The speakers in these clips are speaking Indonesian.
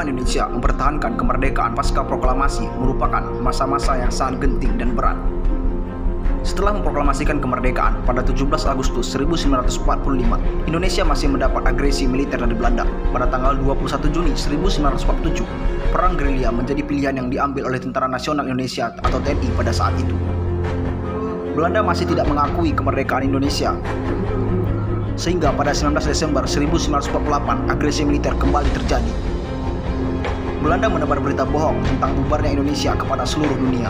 Perjuangan Indonesia mempertahankan kemerdekaan pasca proklamasi merupakan masa-masa yang sangat genting dan berat. Setelah memproklamasikan kemerdekaan pada 17 Agustus 1945, Indonesia masih mendapat agresi militer dari Belanda. Pada tanggal 21 Juni 1947, perang gerilya menjadi pilihan yang diambil oleh Tentara Nasional Indonesia atau TNI pada saat itu. Belanda masih tidak mengakui kemerdekaan Indonesia, sehingga pada 19 Desember 1948 agresi militer kembali terjadi. Belanda menebar berita bohong tentang bubarnya Indonesia kepada seluruh dunia,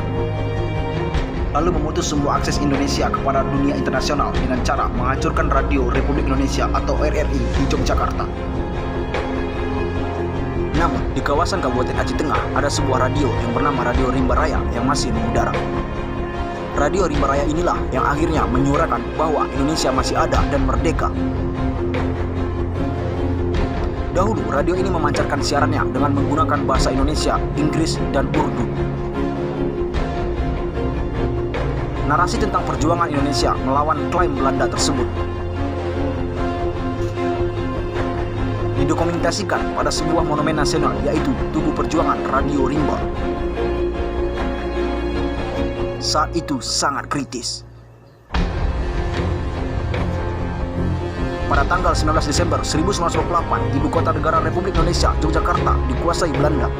lalu memutus semua akses Indonesia kepada dunia internasional dengan cara menghancurkan Radio Republik Indonesia atau RRI di Yogyakarta. Namun, di kawasan Kabupaten Aceh Tengah ada sebuah radio yang bernama Radio Rimba Raya yang masih mengudara. Radio Rimba Raya inilah yang akhirnya menyuarakan bahwa Indonesia masih ada dan merdeka. Dahulu, radio ini memancarkan siarannya dengan menggunakan bahasa Indonesia, Inggris, dan Urdu. Narasi tentang perjuangan Indonesia melawan klaim Belanda tersebut didokumentasikan pada sebuah monumen nasional, yaitu Tugu Perjuangan Radio Rimba. Saat itu sangat kritis. Pada tanggal 19 Desember 1948, ibu kota negara Republik Indonesia, Yogyakarta, dikuasai Belanda.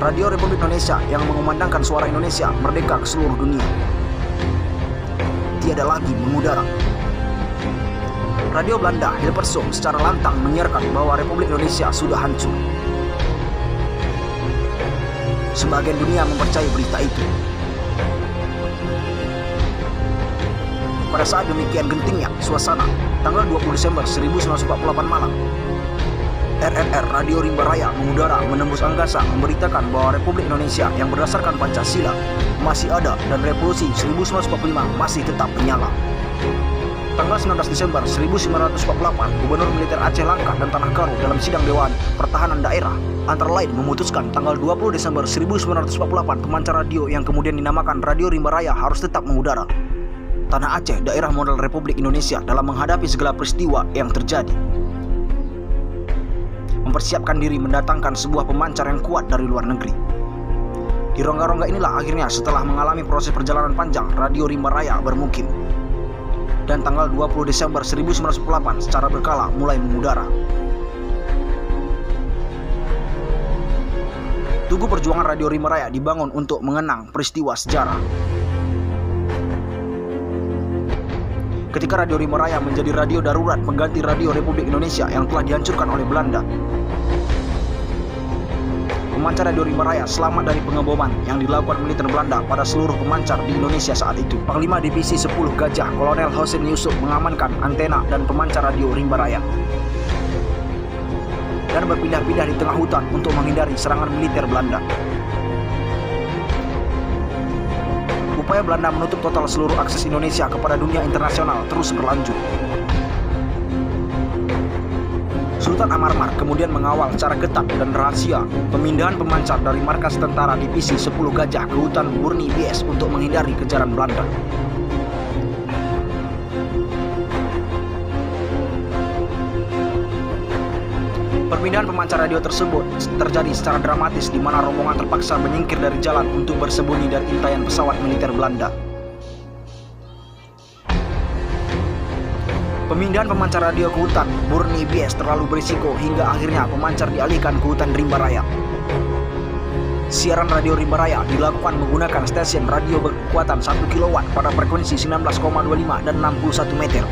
Radio Republik Indonesia yang mengumandangkan suara Indonesia merdeka ke seluruh dunia tiada lagi mengudara. Radio Belanda Hilversum secara lantang menyiarkan bahwa Republik Indonesia sudah hancur. Sebagian dunia mempercayai berita itu. Pada saat demikian gentingnya suasana, tanggal 20 Desember 1948 malam, RRR Radio Rimba Raya mengudara menembus angkasa memberitakan bahwa Republik Indonesia yang berdasarkan Pancasila masih ada dan revolusi 1945 masih tetap menyala. Tanggal 19 Desember 1948, Gubernur Militer Aceh Langkat dan Tanah Karo dalam sidang Dewan Pertahanan Daerah antara lain memutuskan tanggal 20 Desember 1948 pemancar radio yang kemudian dinamakan Radio Rimba Raya harus tetap mengudara. Tanah Aceh, daerah model Republik Indonesia dalam menghadapi segala peristiwa yang terjadi, mempersiapkan diri mendatangkan sebuah pemancar yang kuat dari luar negeri. Di rongga-rongga inilah akhirnya setelah mengalami proses perjalanan panjang, Radio Rimba Raya bermukim. Dan tanggal 20 Desember 1948 secara berkala mulai mengudara. Tugu Perjuangan Radio Rimba Raya dibangun untuk mengenang peristiwa sejarah. Ketika Radio Rimba Raya menjadi radio darurat pengganti Radio Republik Indonesia yang telah dihancurkan oleh Belanda, pemancar Radio Rimba Raya selamat dari pengeboman yang dilakukan militer Belanda pada seluruh pemancar di Indonesia saat itu. Panglima Divisi 10 Gajah Kolonel Hussein Yusuf mengamankan antena dan pemancar Radio Rimba Raya dan berpindah-pindah di tengah hutan untuk menghindari serangan militer Belanda. Upaya Belanda menutup total seluruh akses Indonesia kepada dunia internasional terus berlanjut. Sultan Amarmar kemudian mengawal secara ketat dan rahasia pemindahan pemancar dari markas tentara Divisi 10 Gajah ke hutan Burni Bies untuk menghindari kejaran Belanda. Perpindahan pemancar radio tersebut terjadi secara dramatis di mana rombongan terpaksa menyingkir dari jalan untuk bersembunyi dari intayan pesawat militer Belanda. Pemindahan pemancar radio ke hutan Burni Bies terlalu berisiko hingga akhirnya pemancar dialihkan ke hutan Rimba Raya. Siaran Radio Rimba Raya dilakukan menggunakan stasiun radio berkekuatan 1 kW pada frekuensi 19,25 dan 61 meter.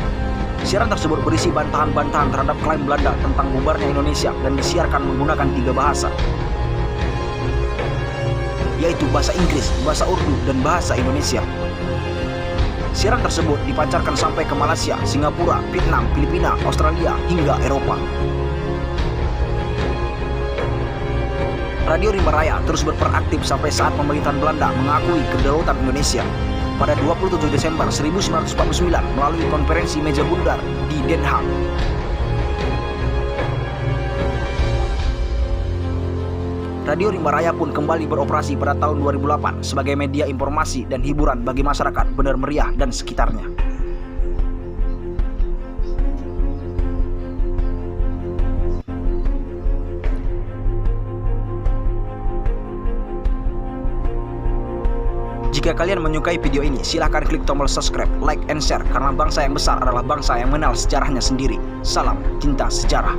Siaran tersebut berisi bantahan-bantahan terhadap klaim Belanda tentang bubarnya Indonesia dan disiarkan menggunakan 3 bahasa, yaitu bahasa Inggris, bahasa Urdu, dan bahasa Indonesia. Siaran tersebut dipancarkan sampai ke Malaysia, Singapura, Vietnam, Filipina, Australia, hingga Eropa. Radio Rimba Raya terus berperaktif sampai saat pemerintahan Belanda mengakui kedaulatan Indonesia. Pada 27 Desember 1949 melalui konferensi meja bundar di Den Haag. Radio Rimba Raya pun kembali beroperasi pada tahun 2008 sebagai media informasi dan hiburan bagi masyarakat Bener Meriah dan sekitarnya. Jika kalian menyukai video ini, silahkan klik tombol subscribe, like, and share, karena bangsa yang besar adalah bangsa yang mengenal sejarahnya sendiri. Salam cinta sejarah.